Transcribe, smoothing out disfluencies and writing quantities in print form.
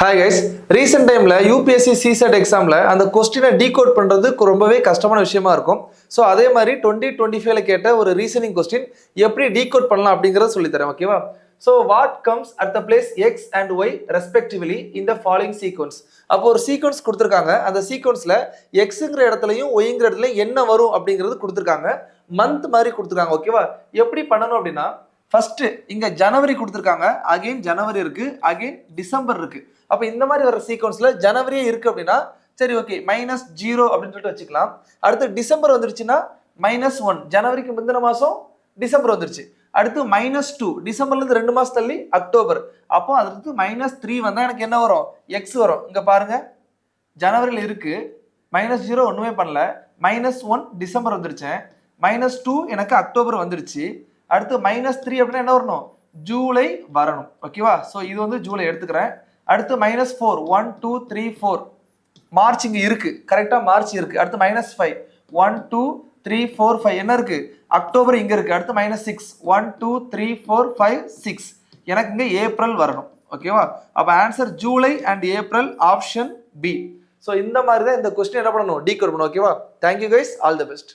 Hi guys, recent டைமில் UPSC சிசெட் எக்ஸாமில் அந்த கொஸ்டினை டீகோட் பண்ணுறது ரொம்பவே கஷ்டமான விஷயமா இருக்கும். ஸோ அதே மாதிரி 2025 கேட்ட ஒரு ரீசனிங் கொஸ்டின் எப்படி டீகோட் பண்ணலாம் அப்படிங்கிறத சொல்லித்தரேன், ஓகேவா? So what comes at the place x and y respectively in the following sequence. அப்போ ஒரு சீக்வன்ஸ் கொடுத்துருக்காங்க. அந்த சீக்வன்ஸில் எக்ஸுங்கிற இடத்துலையும் ஒய்ங்கிற இடத்துலையும் என்ன வரும் அப்படிங்கிறது கொடுத்துருக்காங்க. மந்த் மாதிரி கொடுத்துருக்காங்க, ஓகேவா? எப்படி பண்ணணும் அப்படின்னா, ஃபர்ஸ்ட் இங்க ஜனவரி கொடுத்துருக்காங்க, அகைன் ஜனவரி இருக்கு, அகைன் டிசம்பர் இருக்கு. அப்ப இந்த மாதிரி வர சீக்வன்ஸ்ல ஜனவரியே இருக்கு அப்படின்னா சரி, ஓகே, -0 அப்படின்னு சொல்லிட்டு வச்சுக்கலாம். அடுத்து டிசம்பர் வந்துருச்சுன்னா -1, ஜனவரிக்கு முந்தின மாசம் டிசம்பர் வந்துருச்சு. அடுத்து -2, டிசம்பர்ல இருந்து 2 மாசம் தள்ளி அக்டோபர். அப்போ அதுக்கு -3 வந்தா எனக்கு என்ன வரும்? எக்ஸ் வரும். இங்க பாருங்க, ஜனவரியில இருக்கு, -0 ஒண்ணுமே பண்ணல, -1 டிசம்பர் வந்துருச்சேன், -2 எனக்கு அக்டோபர் வந்துருச்சு. அடுத்து -3 அப்படின்னா என்ன வரணும்? ஜூலை வரணும், ஓகேவா? ஸோ இது வந்து ஜூலை எடுத்துக்கிறேன். அடுத்து -4, 1 2 3 4, மார்ச் இங்க இருக்கு, கரெக்டா மார்ச் இருக்கு. அடுத்து -5, 1 2 3 4 5 என்ன இருக்கு? அக்டோபர் இங்க இருக்கு. அடுத்து -6, 1 2 3 4 5 6, எனக்கு இங்க ஏப்ரல் வரணும், ஓகேவா? அப்ப answer July and April, option B. So இந்த மாதிரி தான் இந்த கொஸ்டின் என்ன பண்ணணும்? டீகோட் பண்ணணும், ஓகேவா? Thank you guys, all the best.